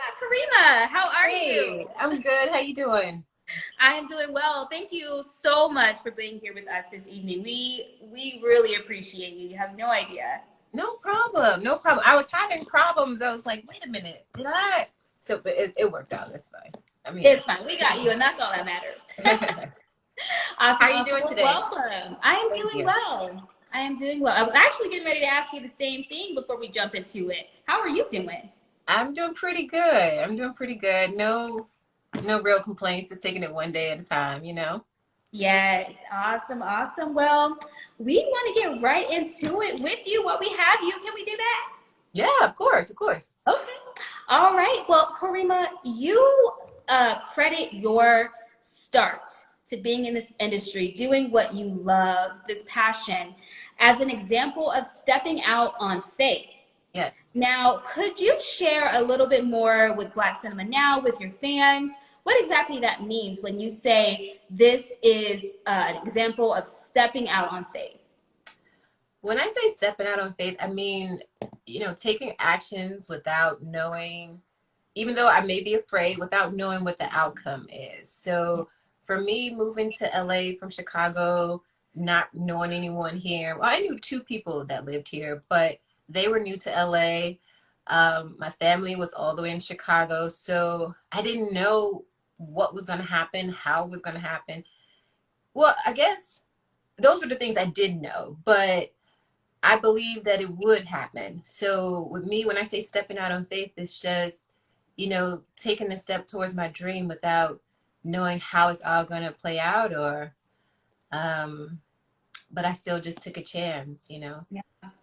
Karima, how are you? Hey, I'm good. How you doing? I am doing well. Thank you so much for being here with us this evening. We really appreciate you. You have no idea. No problem. No problem. I was having problems. I was like, wait a minute, did I? So, but it worked out. That's fine. I'm here. It's fine. We got you, and that's all that matters. How Awesome, you awesome. doing Well, today? welcome. I am Thank doing you. well. I am doing well. I was actually getting ready to ask you the same thing before we jump into it. How are you doing? I'm doing pretty good. I'm doing pretty good. No real complaints. Just taking it one day at a time. Yes, awesome, awesome. Well, we want to get right into it with you. What we have you. Can we do that? Yeah, of course, of course. Okay. All right. Well, Karima, you credit your start to being in this industry, doing what you love, this passion, as an example of stepping out on faith. Yes. Now, could you share a little bit more with Black Cinema Now, with your fans, what exactly that means when you say this is an example of stepping out on faith? When I say stepping out on faith, I mean, taking actions without knowing, even though I may be afraid, without knowing what the outcome is. So for me, moving to LA from Chicago, not knowing anyone here, well, I knew two people that lived here, but they were new to LA. My family was all the way in Chicago, so I didn't know what was going to happen, how it was going to happen. Well, I guess those were the things I did know, but I believe that it would happen. So with me, when I say stepping out on faith, it's just, taking a step towards my dream without knowing how it's all going to play out um, but I still just took a chance. Yeah.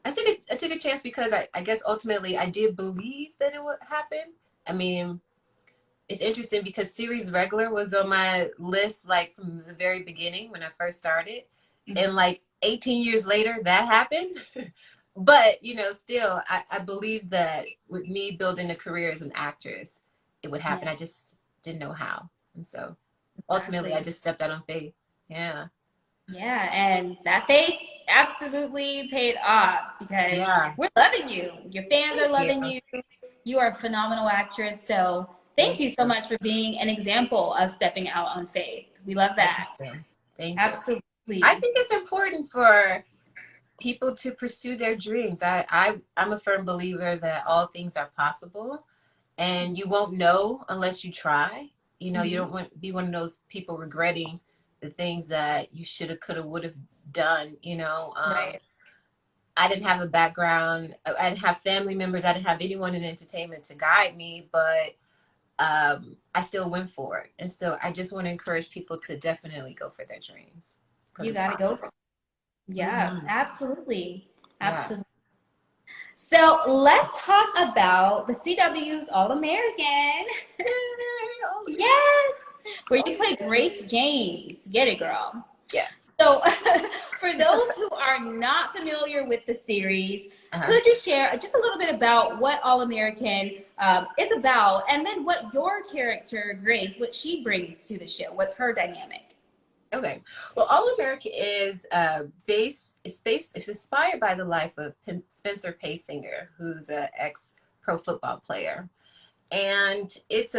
I took a chance because I guess ultimately I did believe that it would happen. I mean, it's interesting because series regular was on my list like from the very beginning when I first started. And Mhm. like 18 years later, that happened. But, still, I believe that with me building a career as an actress, it would happen. Yeah, I just didn't know how. And so ultimately, I exactly. just stepped out on faith. Yeah. Yeah, and that faith absolutely paid off because Yeah. we're loving you. Your fans are Thank you. loving you. You are a phenomenal actress. So thank Thank you so you. much for being an example of stepping out on faith. We love Thank that. you. Thank you. I Absolutely. think it's important for people to pursue their dreams. I'm a firm believer that all things are possible and you won't know unless you try. You Hmm. don't want to be one of those people regretting the things that you should have, could have, would have done. Right. I didn't have a background. I didn't have family members. I didn't have anyone in entertainment to guide me, but I still went for it. And so I just want to encourage people to definitely go for their dreams because You it's got to go. possible. Yeah, Hmm. absolutely. Yeah. Absolutely. So let's talk about the CW's All American. Oh, Yes, where oh, you play Grace James. Get it, girl. yes. So, for those who are not familiar with the series, Uh-huh. could you share just a little bit about what All American is about, and then what your character, Grace, what she brings to the show? What's her dynamic? Okay. Well, All America is it's inspired by the life of Spencer Paysinger, who's an ex pro football player. And it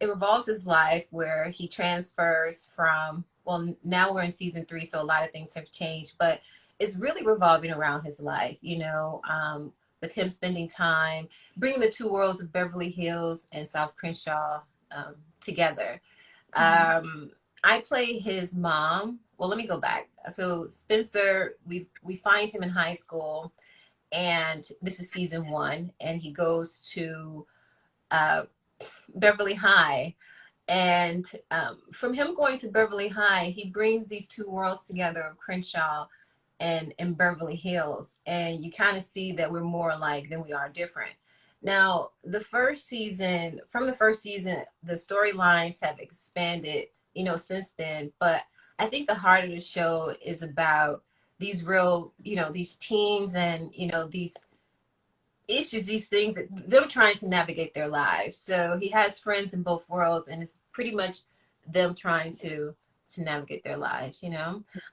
revolves his life where he transfers from, well, now we're in season 3, so a lot of things have changed, but it's really revolving around his life, with him spending time bringing the two worlds of Beverly Hills and South Crenshaw together. Mhm. um, I play his mom. Well, let me go back. So Spencer, we find him in high school, and this is season 1, and he goes to uh, Beverly High. And from him going to Beverly High, he brings these two worlds together of Crenshaw and Beverly Hills. And you kind of see that we're more alike than we are different. Now, from the first season, the storylines have expanded, since then. But I think the heart of the show is about these real, these teens and, these issues, these things that them trying to navigate their lives. So he has friends in both worlds, and it's pretty much them trying to navigate their lives.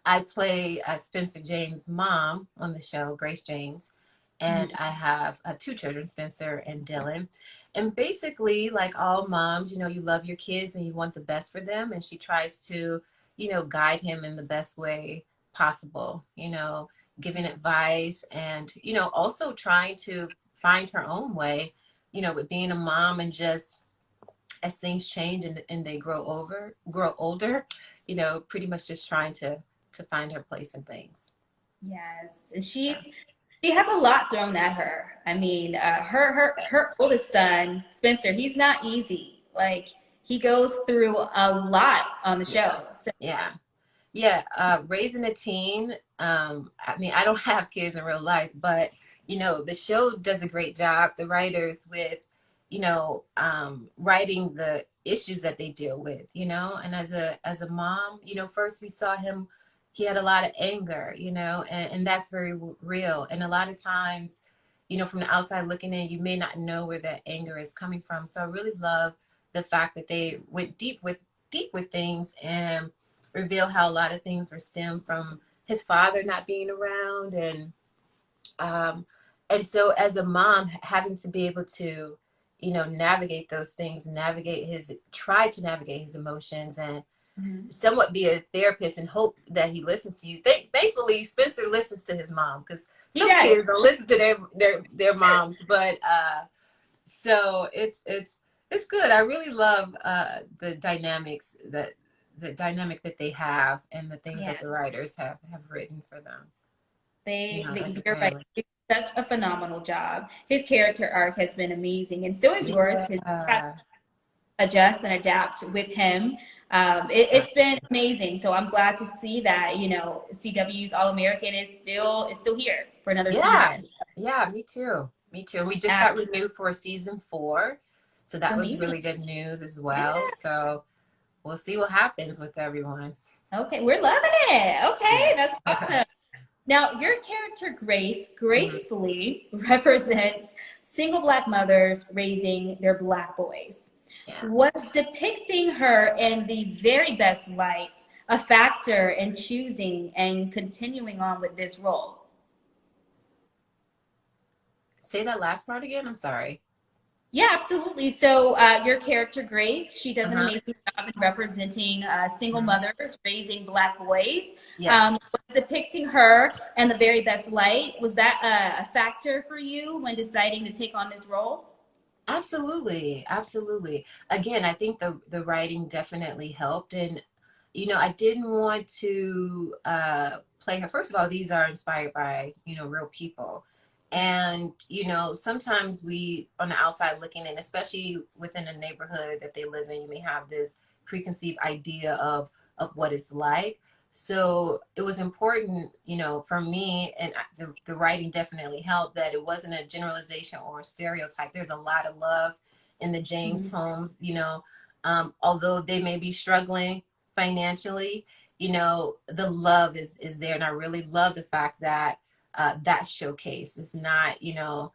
I play Spencer James' mom on the show, Grace James, and Mhm. I have two children, Spencer and Dylan. And basically, like all moms, you know, you love your kids and you want the best for them. And she tries to, you know, guide him in the best way possible, you know, giving advice and, you know, also trying to find her own way, you know, with being a mom and just as things change and they grow older, you know, pretty much just trying to find her place in things. Yes, and Yeah. she has a lot thrown at her. I mean, her oldest son, Spencer, he's not easy. Like he goes through a lot on the Yeah. show. So Yeah. Yeah, raising a teen. I mean, I don't have kids in real life, but you know, the show does a great job. The writers with, you know, writing the issues that they deal with. You know, and as a mom, you know, first we saw him. He had a lot of anger, you know, and that's very real. And a lot of times, you know, from the outside looking in, you may not know where that anger is coming from. So I really love the fact that they went deep with things and reveal how a lot of things were stemmed from his father not being around um and so as a mom having to be able to, you know, navigate those things, try to navigate his emotions and mhm. somewhat be a therapist and hope that he listens to you. Thankfully Spencer listens to his mom because He some does. kids don't listen to their moms, but so it's good. I really love the dynamic that they have and the things Yeah, that the writers have written for them, you know, as a you're right. family. They do such a phenomenal job. His character arc has been amazing, and so is yours because you Yeah. adjust and adapt with him. It's been amazing. So I'm glad to see that, you know, CW's All American is still here for another Yeah. season. Yeah, me too. Me too. And we just Uh, got renewed for season 4. So that was amazing. really good news as Yeah. well. So we'll see what happens with everyone. Okay, we're loving it. Okay, Yeah. that's awesome. Now, your character Grace Mhm. gracefully represents single black mothers raising their black boys. Yeah. Was depicting her in the very best light a factor in choosing and continuing on with this role? Say that last part again. I'm sorry. Yeah, absolutely. So, your character Grace, she does an Uh-huh. amazing job in representing single Mhm. mothers raising black boys. Yes. Was depicting her in the very best light. Was that a factor for you when deciding to take on this role? Absolutely, absolutely. Again, I think the writing definitely helped, and you know, I didn't want to play her. First of all, these are inspired by, you know, real people, and you know, sometimes we on the outside looking in, especially within a neighborhood that they live in, you may have this preconceived idea of what it's like. So it was important, you know, for me, and the writing definitely helped that it wasn't a generalization or a stereotype. There's a lot of love in the James Mhm. homes, you know, although they may be struggling financially, you know, the love is there, and I really love the fact that that showcase is not, you know,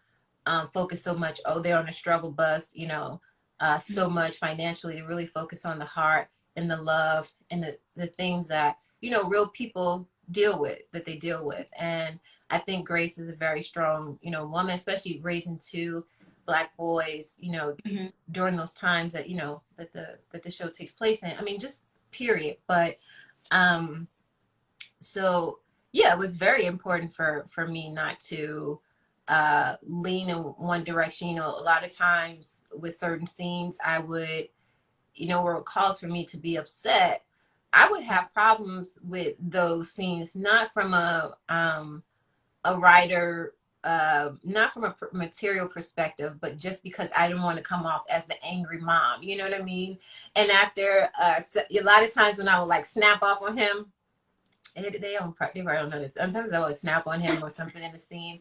focused so much. Oh, they're on a struggle bus, you know, so much financially. To really focus on the heart and the love and the things that, you know, real people deal with. And I think Grace is a very strong, you know, woman, especially raising 2 black boys, you know, Mhm. during those times that, you know, that the show takes place in. I mean, just period. But um so yeah, it was very important for me not to lean in one direction. You know, a lot of times with certain scenes I would, you know, where it calls for me to be upset, I would have problems with those scenes, not from a writer, not from a material perspective, but just because I didn't want to come off as the angry mom. You know what I mean? And after a lot of times when I would like snap off on him, they probably don't know this. Sometimes I would snap on him or something in the scene,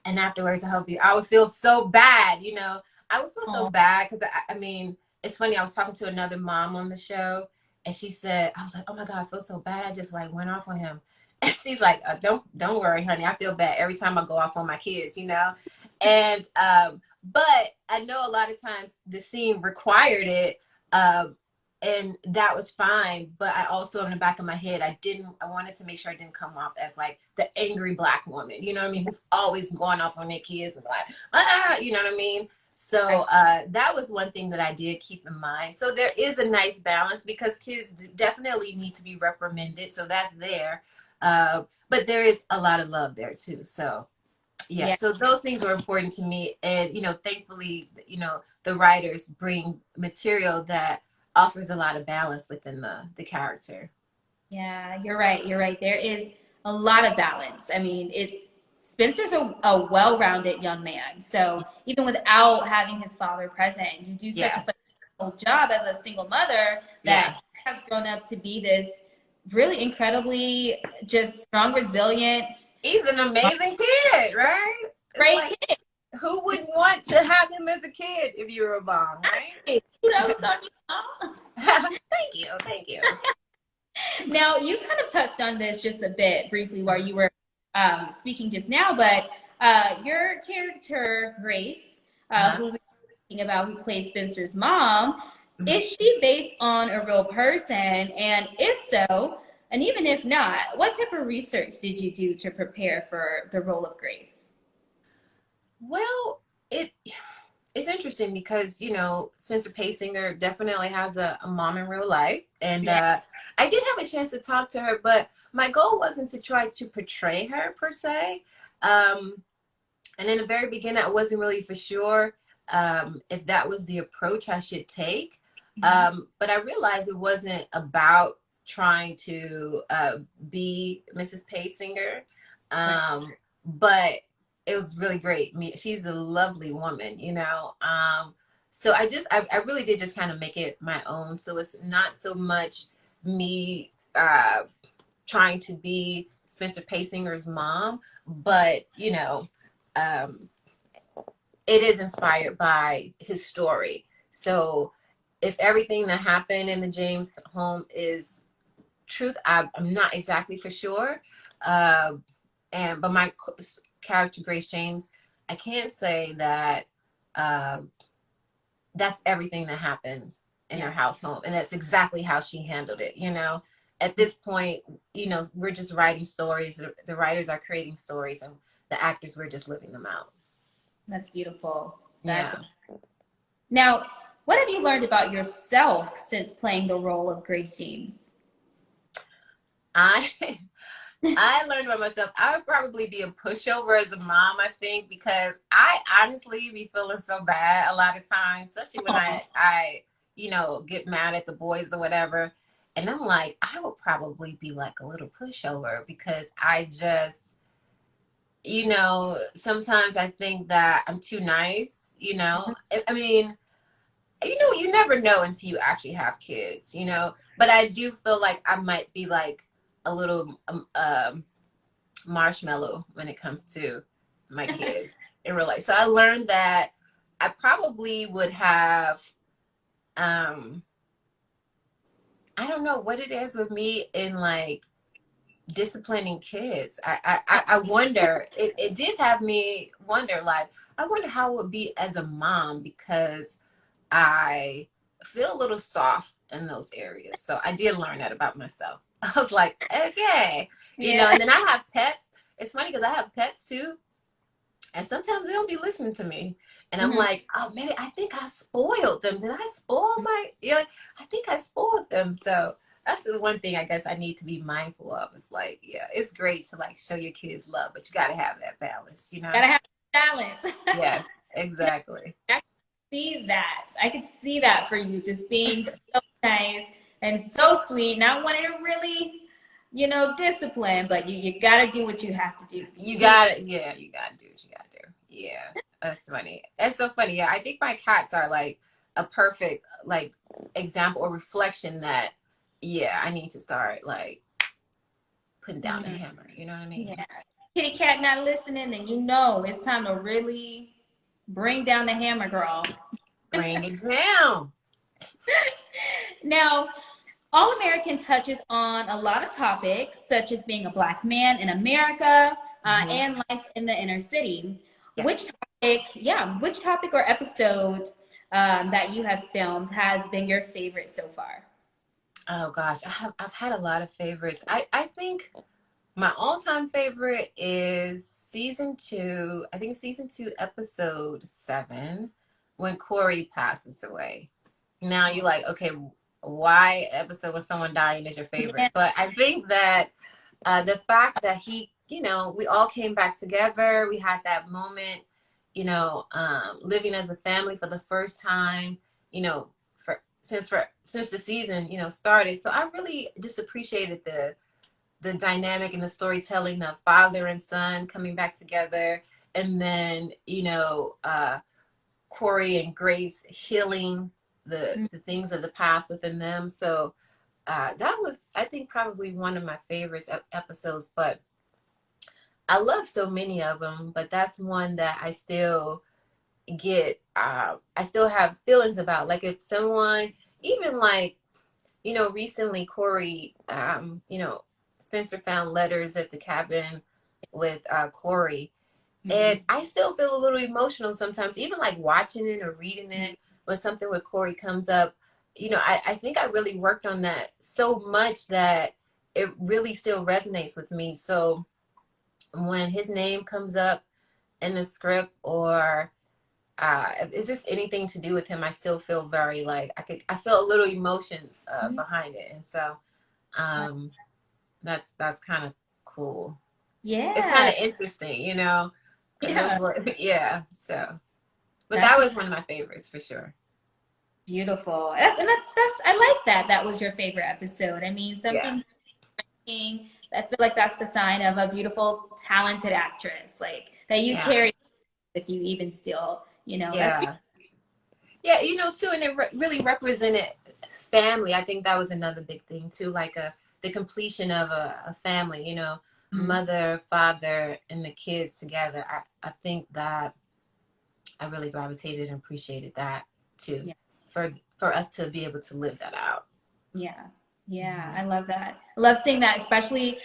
and afterwards I would feel so bad. You know, I would feel so Oh, bad because I mean, it's funny. I was talking to another mom on the show, and she said, I was like, oh my god, I feel so bad. I just like went off on him, and she's like, don't worry, honey. I feel bad every time I go off on my kids. You know, and but I know a lot of times the scene required it. Um, and that was fine, but I also in the back of my head I wanted to make sure I didn't come off as like the angry black woman, you know what I mean, who's always going off on their kids and like, you know what I mean. So that was one thing that I did keep in mind. So there is a nice balance because kids definitely need to be reprimanded. So that's there. But there is a lot of love there too. So yeah, Yeah. so those things were important to me. And, thankfully, the writers bring material that offers a lot of balance within the character. Yeah, you're right. You're right. There is a lot of balance. I mean, it's Spencer's a well-rounded young man. So even without having his father present, you do such a Yeah. phenomenal job as a single mother that Yeah. he has grown up to be this really incredibly just strong, resilient, He's an amazing kid, right? It's great like, kid. who wouldn't want to have him as a kid if you were a mom, right? Kudos on you, Mom. Thank you. Thank you. Now, you kind of touched on this just a bit briefly while you were speaking just now, but your character, Grace, Uh-huh. who we're speaking about, who plays Spencer's mom, Mhm. is she based on a real person? And if so, and even if not, what type of research did you do to prepare for the role of Grace? Well, it's interesting because Spencer Paysinger definitely has a mom in real life, and Yeah. I did have a chance to talk to her, but my goal wasn't to try to portray her per se. And in the very beginning, I wasn't really for sure if that was the approach I should take. Mhm. But I realized it wasn't about trying to be Mrs. Paysinger. Right. But it was really great. She's a lovely woman. So I really did just kind of make it my own. So it's not so much me trying to be Spencer Pasinger's mom, but um, it is inspired by his story. So if everything that happened in the James home is truth, I'm not exactly for sure. Uh, but my character Grace James, I can't say that uh, that's everything that happened in Yeah. her household, and that's exactly how she handled it. At this point, we're just writing stories. The writers are creating stories, and the actors we're just living them out. That's beautiful. That's Yeah. Now, what have you learned about yourself since playing the role of Grace James? I I learned about myself. I would probably be a pushover as a mom, I think, because I honestly be feeling so bad a lot of times, especially when Oh, I get mad at the boys or whatever. And I'm like, I would probably be like a little pushover because I just, sometimes I think that I'm too nice. I mean, you never know until you actually have kids. But I do feel like I might be like a little marshmallow when it comes to my kids in real life. So I learned that I probably would have um I don't know what it is with me in like disciplining kids. I wonder, it did have me wonder, like, I wonder how it would be as a mom because I feel a little soft in those areas. So I did learn that about myself. I was like, okay, yeah. and then I have pets. It's funny because I have pets too, and sometimes they don't be listening to me. And I'm Mhm. like, oh, maybe I think I spoiled them. Did I spoil I think I spoiled them. So that's the one thing I guess I need to be mindful of. It's like, yeah, it's great to like show your kids love, but you got to have that balance. Gotta have balance. Yes, No, exactly. I can see that. I can see that for you, just being so nice and so sweet, not wanting to really, discipline, but you gotta do what you have to do. You got it. Yeah, you got to do what you got to do. Yeah, that's funny. That's so funny. Yeah, I think my cats are like a perfect like example or reflection that yeah, I need to start like putting down the Mhm. hammer. You know what I mean? Yeah. Kitty cat not listening, then you know it's time to really bring down the hammer, girl. Bring it down. Now, All American touches on a lot of topics, such as being a Black man in America Hmm. and life in the inner city. Yes. Which topic or episode that you have filmed has been your favorite so far? Oh gosh, I've had a lot of favorites. I think my all-time favorite is season 2. I think season 2, episode 7. when Corey passes away. Now you're like, okay, why episode when someone dying is your Yeah. favorite? But I think that the fact that he, we all came back together, we had that moment, living as a family for the first time, since the season, started. So I really just appreciated the dynamic and the storytelling of father and son coming back together, and then Corey and Grace healing the things of the past within them. So that was, I think, probably one of my favorite episodes. But I love so many of them, but that's one that I still I still have feelings about. Like if someone, even like, recently Corey, Spencer found letters at the cabin with Corey. And Mhm. I still feel a little emotional sometimes, even like watching it or reading it when something with Corey comes up. I think I really worked on that so much that it really still resonates with me. So when his name comes up in the script, or if it's just anything to do with him, I still feel very like I feel a little emotion Mhm. behind it. And so um, that's kind of cool. It's kind Yeah. of interesting, because it was Yeah. like, yeah. So, but that That's was one of my favorites for sure. beautiful. And that's I like that. That was your favorite episode. I mean, Yeah. something I feel like that's the sign of a beautiful, talented actress, like that you Yeah. carry with you even still, that's Yeah. Yeah. Too. And it really represented family. I think that was another big thing too. Like the completion of a family, beautiful. mother, father, and the kids together. I think that I really gravitated and appreciated that too, Yeah. for us to be able to live that out. Yeah. Yeah. Mhm. I love that. I love seeing that, especially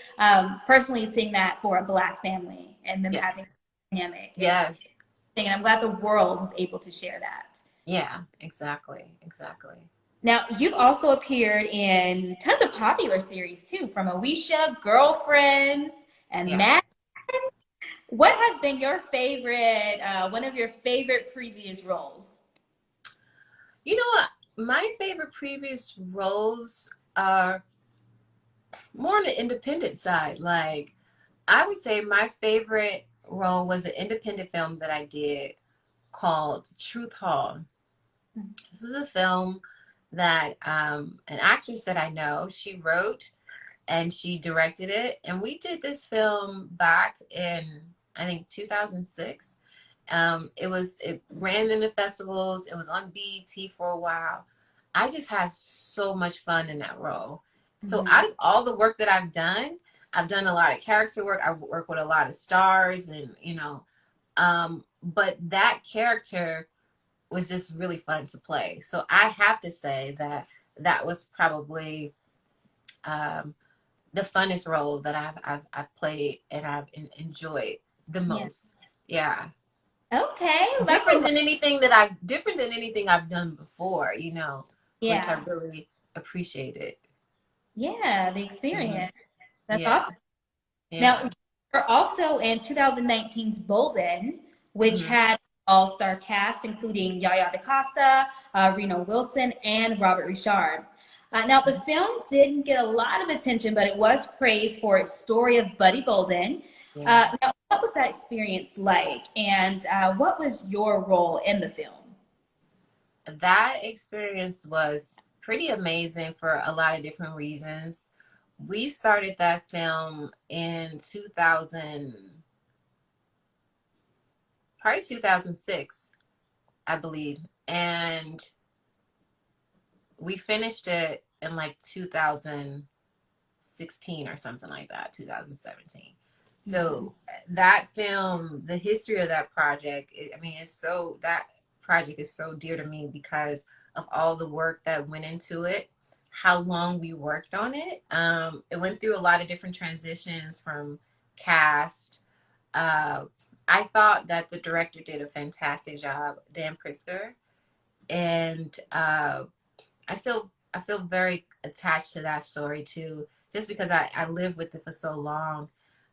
personally seeing that for a black family and them having Yes. dynamic. Yes. And I'm glad the world was able to share that. Yeah. Exactly. Exactly. Now, you've also appeared in tons of popular series too, from Alicia, Girlfriends, and Yeah. Matt. What has been your favorite, one of your favorite previous roles? You know what? My favorite previous roles are more on the independent side. Like, I would say my favorite role was an independent film that I did called Truth Hall. This was a film that an actress that I know, she wrote and she directed it. And we did this film back in, I think, 2006. It ran in the festivals. It was on BET for a while. I just had so much fun in that role. So Mhm. out of all the work that I've done a lot of character work. I work with a lot of stars, and but that character was just really fun to play. So I have to say that that was probably um, the funnest role that I've played and I've enjoyed the Yeah. most. Yeah. Okay, well, that's a lot. Different than anything I've done before, which I Yeah. really appreciated. Yeah, the Hmm. experience. That's Yeah. awesome. Now, Yeah. we're also in 2019's Bolden, which Hmm. had all-star cast including Yaya DaCosta, Reno Wilson, and Robert Richard. Now, the film didn't get a lot of attention, but it was praised for its story of Buddy Bolden. Yeah. Now, what was that experience like, and what was your role in the film? That experience was pretty amazing for a lot of different reasons. We started that film in 2000, probably 2006, I believe. And we finished it in like 2016 or something like that, 2017. Mhm. So that film, the history of that project, I mean, that project is so dear to me because of all the work that went into it, how long we worked on it. It went through a lot of different transitions from cast. Uh, I thought that the director did a fantastic job, Dan Pritzker, and I feel very attached to that story too, just because I lived with it for so long.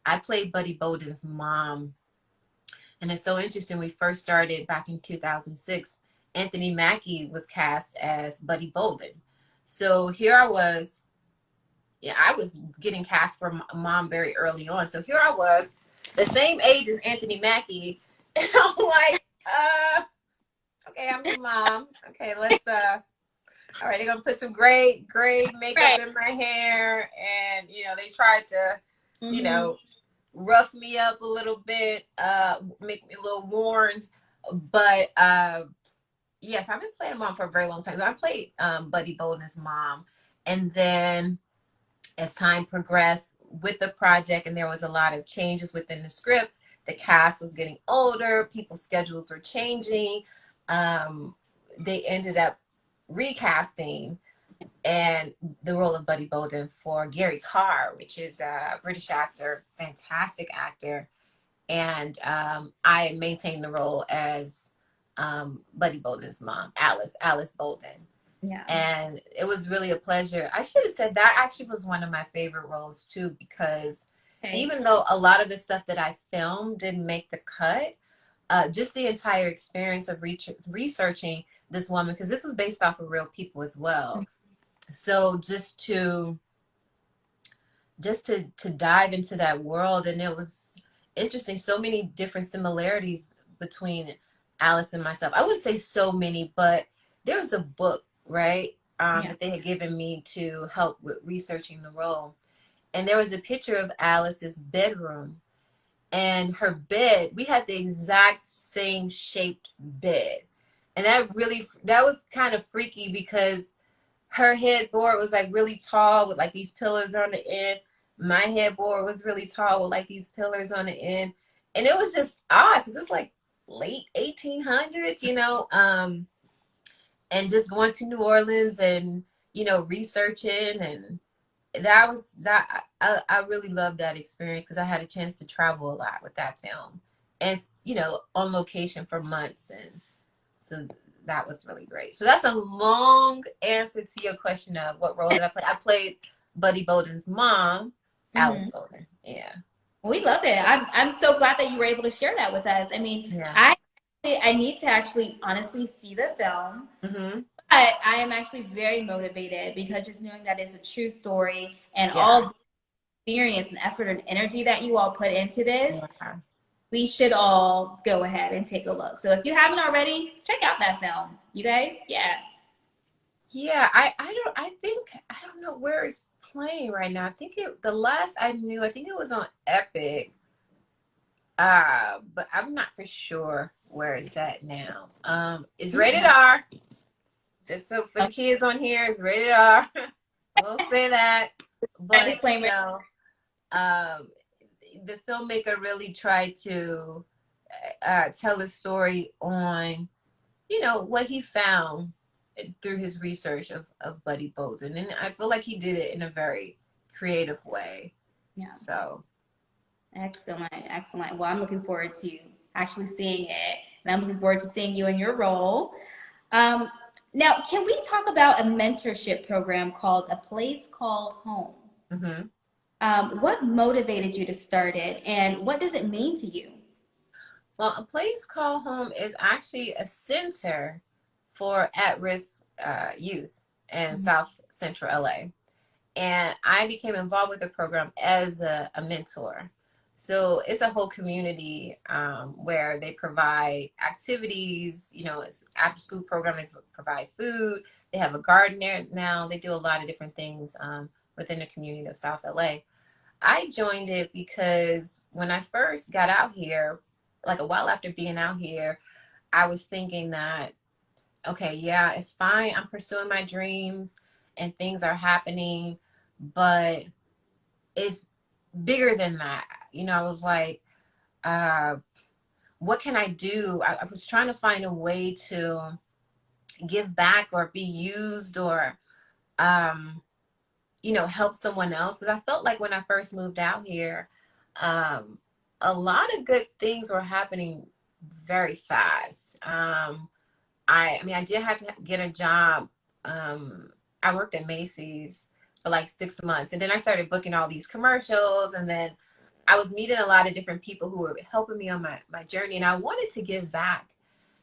I played Buddy Bolden's mom, and it's so interesting. We first started back in 2006, Anthony Mackie was cast as Buddy Bolden. So here I was, yeah, I was getting cast for mom very early on. So here I was, the same age as Anthony Mackie, and I'm like, okay, I'm your mom. Okay, let's all right, they're gonna put some gray makeup Right. in my hair, and they tried to, you Mm-hmm. know, rough me up a little bit, make me a little worn. But yes, I've been playing mom for a very long time. I played Buddy Bolden's mom, and then as time progressed with the project, and there was a lot of changes within the script, the cast was getting older, people's schedules were changing. They ended up recasting and the role of Buddy Bolden for Gary Carr, which is a British actor, fantastic actor. And I maintained the role as Buddy Bolden's mom, Alice Bolden. Yeah. And it was really a pleasure. I should have said that actually was one of my favorite roles too, because Okay. even though a lot of the stuff that I filmed didn't make the cut, just the entire experience of researching this woman, because this was based off of real people as well. So just to dive into that world, and it was interesting. So many different similarities between Alice and myself. I wouldn't say so many, but there was a book, right, Yeah. that they had given me to help with researching the role, and there was a picture of Alice's bedroom and her bed. We had the exact same shaped bed, and that was kind of freaky because her headboard was like really tall with like these pillars on the end. My headboard was really tall with like these pillars on the end. And it was just odd because it's like late 1800s, and just going to New Orleans and, researching. And I really loved that experience because I had a chance to travel a lot with that film and, on location for months. And so that was really great. So that's a long answer to your question of what role did I play. I played Buddy Bolden's mom, Alice Mm-hmm. Bolden. Yeah. We love it. I'm so glad that you were able to share that with us. I mean, Yeah. I need to actually honestly see the film, Mm-hmm. but I am actually very motivated because just knowing that it's a true story and all Yeah. the experience and effort and energy that you all put into this, Yeah. we should all go ahead and take a look. So if you haven't already, check out that film. You guys, yeah. Yeah. I don't know where it's playing right now. The last I knew, I think it was on Epic. But I'm not for sure where it's at now. It's rated R. Just so for the kids on here, it's rated R. We'll say that. But Disclaimer. um, the filmmaker really tried to tell a story on, what he found through his research of Buddy Bolden. And I feel like he did it in a very creative way. Yeah. So. Excellent, excellent. Well, I'm looking forward to actually seeing it, and I'm looking forward to seeing you in your role. Um, Now, can we talk about a mentorship program called A Place Called Home? Mm-hmm. What motivated you to start it, and what does it mean to you? Well, A Place Called Home is actually a center for at-risk youth in Mhm. South Central LA. And I became involved with the program as a mentor. So it's a whole community where they provide activities, it's after school program, they provide food, they have a garden there now, they do a lot of different things within the community of South LA. I joined it because when I first got out here, like a while after being out here, I was thinking that, okay, yeah, it's fine. I'm pursuing my dreams and things are happening, but it's bigger than that. I was like, uh, what can I do? I was trying to find a way to give back or be used or, help someone else. Because I felt like when I first moved out here, um, a lot of good things were happening very fast. I mean, I did have to get a job. I worked at Macy's for like 6 months, and then I started booking all these commercials, and then I was meeting a lot of different people who were helping me on my journey, and I wanted to give back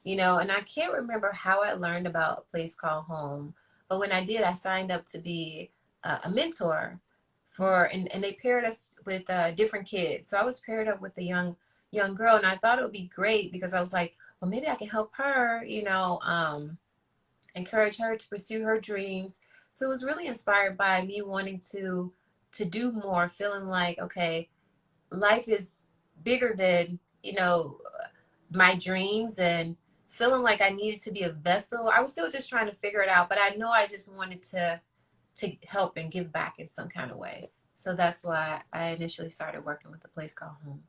you know, and I can't remember how I learned about a place called home, but when I did, I signed up to be a mentor for, and they paired us with different kids. So I was paired up with a young girl, and I thought it would be great because I was like, well, maybe I can help her, you know, encourage her to pursue her dreams. So it was really inspired by me wanting to do more, feeling like, okay, life is bigger than, you know, my dreams, and feeling like I needed to be a vessel. I was still just trying to figure it out, but I know I just wanted to help and give back in some kind of way. So that's why I initially started working with a place called Home.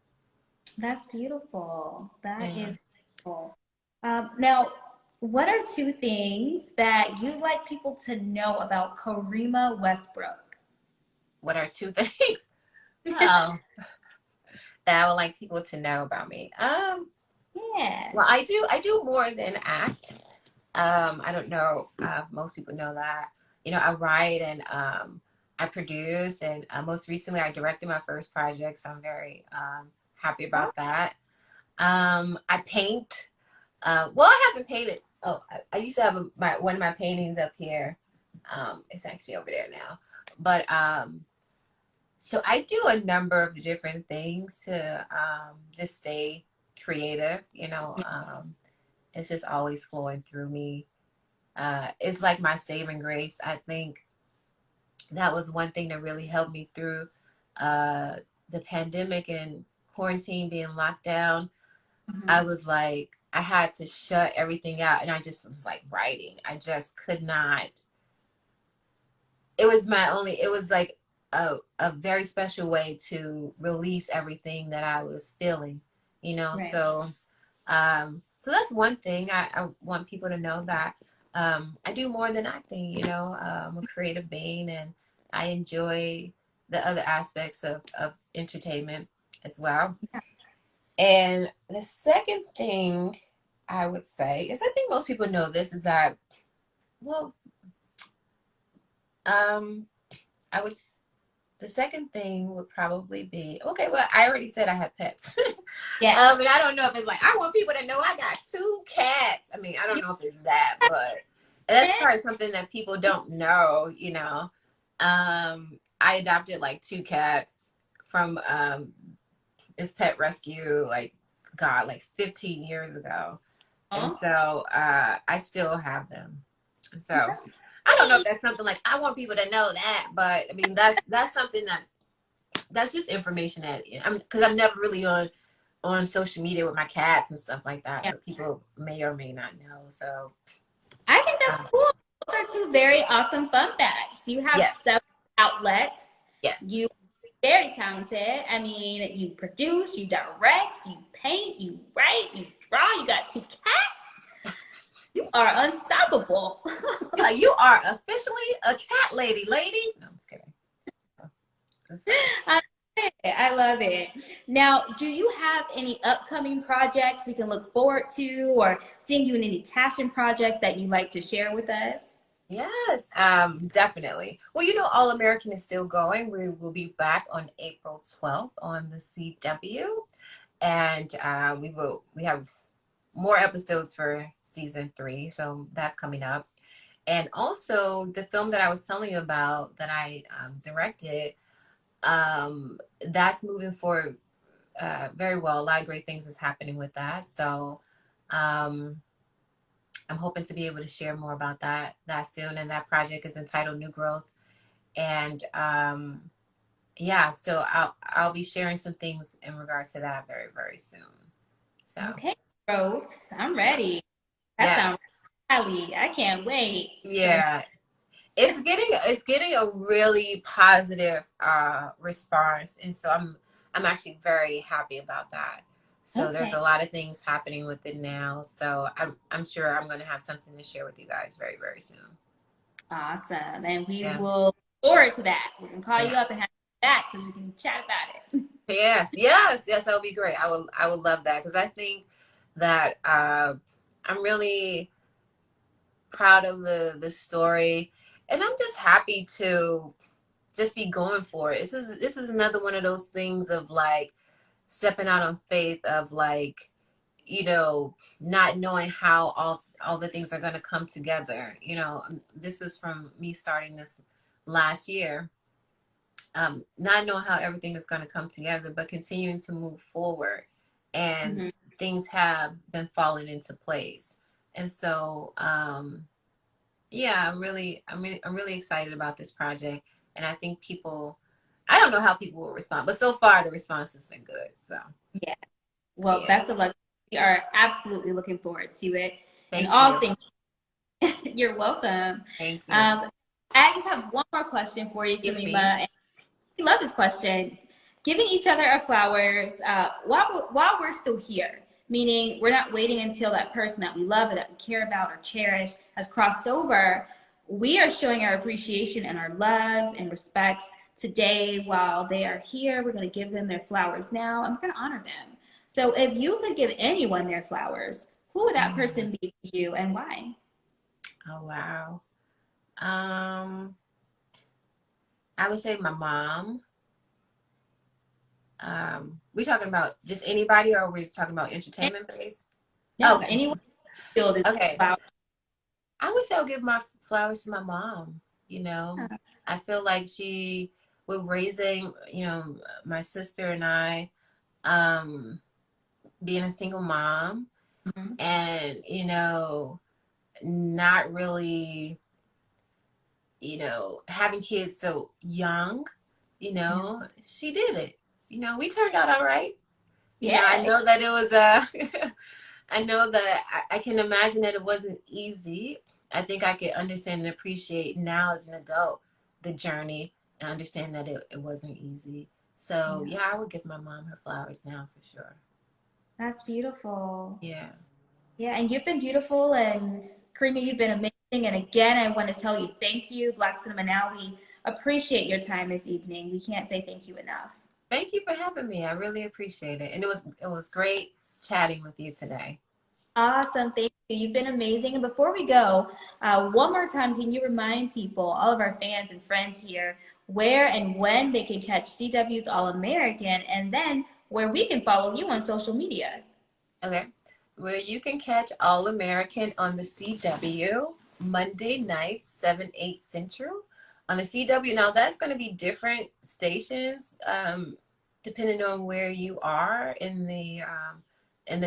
That's beautiful. That Yeah. is beautiful. Now, what are two things that you'd like people to know about Karimah Westbrook? What are two things um, that I would like people to know about me? Yeah. Well, I do more than act. I don't know. Most people know that. You know, I write and I produce, and most recently I directed my first project, so I'm very happy Oh, about that. I paint. Well, I haven't painted. Oh, I used to have one of my paintings up here. It's actually over there now. But so I do a number of different things to just stay creative. You know, it's just always flowing through me. It's like my saving grace. I think that was one thing that really helped me through uh, the pandemic and quarantine, being locked down. I mhm. was like, I had to shut everything out, and I just was like writing. I just could not. It was my only, it was like a very special way to release everything that I was feeling, you know? Right. So that's one thing I want people to know, that I do more than acting, you know. I'm a creative being, and I enjoy the other aspects of entertainment as well. And the second thing I would say is, I think most people know this, is that, well, um, I would, the second thing would probably be, okay, well, I already said I have pets. Yeah. And I don't know if it's like, I want people to know I got two cats. I mean, I don't You know if it's that, but that's did? probably something that people don't know, you know. I adopted like two cats from this pet rescue, like, God, like 15 years ago. And Oh, so I still have them. And so that's I don't know if sweet. that's something like I want people to know that, but I mean that's something that's just information that because I'm never really on social media with my cats and stuff like that, Yeah. so people may or may not know. So I think that's um, cool. Those are two very awesome fun facts. You have yes, several outlets. You yes, are very talented. I mean, you produce, you direct, you paint, you write, you draw. You got two cats. You are unstoppable. yeah, you are officially a cat lady. No, I'm just kidding. That's funny. I love it. I love it. Now, do you have any upcoming projects we can look forward to, or seeing you in any passion projects that you'd like to share with us? Yes, definitely. Well, you know, All American is still going. We will be back on April 12th on the CW, and we have more episodes for season 3, so that's coming up. And also the film that I was telling you about that I directed, that's moving forward very well. A lot of great things is happening with that. So um, I'm hoping to be able to share more about that soon. And that project is entitled New Growth. And yeah, so I'll be sharing some things in regards to that very, very soon. So Okay, growth. I'm yeah, ready. That yeah, sounds rally. I can't wait to. yeah. It's getting a really positive response, and so I'm actually very happy about that. So there's Okay, a lot of things happening with it now. So I'm sure I'm going to have something to share with you guys very, very soon. awesome. And we Yeah, will look forward to that. We can call you yeah, up and have you back so we can chat about it. yes, yes, yes. That would be great. I would love that, because I think that I'm really proud of the story, and I'm just happy to just be going for it. This is another one of those things of like stepping out on faith, of like, you know, not knowing how all the things are going to come together. You know, this was from me starting this last year, not knowing how everything is going to come together, but continuing to move forward, and Mm-hmm. things have been falling into place. And so, yeah, I'm really excited about this project, and I think people, I don't know how people will respond, but so far the response has been good. So, Yeah. Well, yeah, best of luck. We are absolutely looking forward to it. And thank all you, things, you're welcome. thank you. Um, I just have one more question for you, Yes, ma'am. Karimah. And we love this question. Giving each other our flowers while we're still here, meaning we're not waiting until that person that we love or that we care about or cherish has crossed over. We are showing our appreciation and our love and respects today while they are here. We're going to give them their flowers now, and we're going to honor them. So if you could give anyone their flowers, who would that Mm. person be to you and why? Oh wow. Um, I would say my mom. We talking about just anybody, or are we talking about entertainment based? No, Okay. anyone feel this Okay. flowers. I would say I'll give my flowers to my mom. You know, I feel like she, with raising, you know, my sister and I, um, being a single mom, Mhm. and, you know, not really, you know, having kids so young, you Yeah. know, she did it. You know, we turned out all right. You know, I Yeah. know that it was a, I know that I can imagine that it wasn't easy. I think I could understand and appreciate now as an adult the journey, and understand that it wasn't easy. So, Yeah. yeah, I would give my mom her flowers now for sure. That's beautiful. Yeah. Yeah, and you've been beautiful, and Karima, you've been amazing. And again, I want to tell you thank you, Black Cinema Now. We appreciate your time this evening. We can't say thank you enough. Thank you for having me. I really appreciate it. And it was great chatting with you today. Awesome, thank you. You've been amazing. And before we go, one more time, can you remind people, all of our fans and friends here, where and when they can catch CW's All American, and then where we can follow you on social media? Okay. Where you can catch All American on the CW Monday nights, 7, 8 Central. On the CW, now that's going to be different stations, depending on where you are in the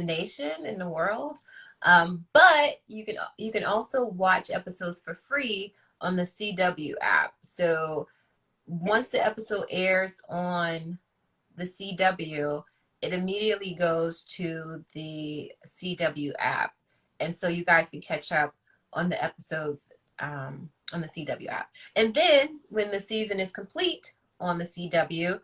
nation, in the world. But you can also watch episodes for free on the CW app. So once the episode airs on the CW, it immediately goes to the CW app. And so you guys can catch up on the episodes on the CW app. And then when the season is complete on the CW,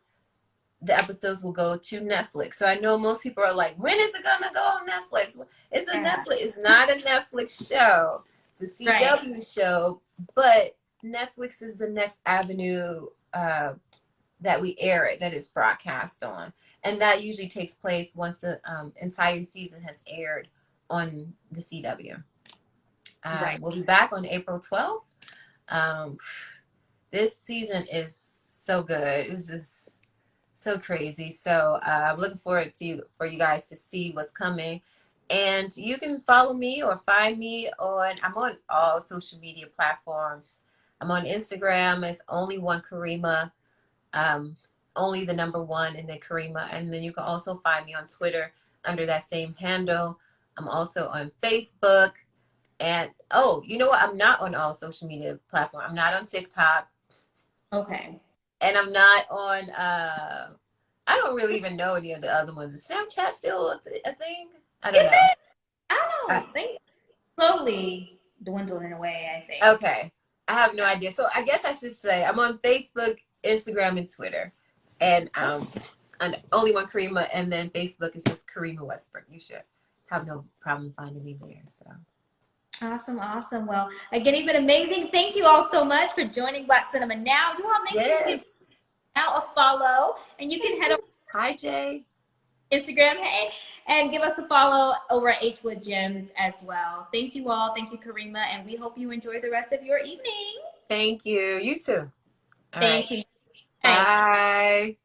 the episodes will go to Netflix. So I know most people are like, when is it going to go on Netflix? It's a Yeah, Netflix. It's not a Netflix show. It's a right. CW show, but Netflix is the next avenue that we air it, that is broadcast on. And that usually takes place once the entire season has aired on the CW. Right. We'll be back on April 12th. Um, this season is so good. It's just so crazy. So I'm looking forward for you guys to see what's coming. And you can follow me or find me I'm on all social media platforms. I'm on Instagram as only one Karimah, um, only the number one, and then Karimah. And then you can also find me on Twitter under that same handle. I'm also on Facebook. And oh, you know what? I'm not on all social media platforms. I'm not on TikTok, Okay. and I'm not on. I don't really even know any of the other ones. Is Snapchat still a thing? I don't Is know. it? I Uh, don't think slowly dwindling away, I think. okay, I have no Yeah. idea. So I guess I should say I'm on Facebook, Instagram, and Twitter, and only one Karimah, and then Facebook is just Karimah Westbrook. You should have no problem finding me there. So Awesome, awesome. Well, again, you've been amazing. Thank you all so much for joining Black Cinema Now. You all make sure you give yes, now a follow, and you can thank head over you. Hi Jay. to Instagram, hey, and give us a follow over at H Wood Gems as well. Thank you all. Thank you, Karimah, and we hope you enjoy the rest of your evening. Thank you. You too. All right. Thank you. Bye. Bye.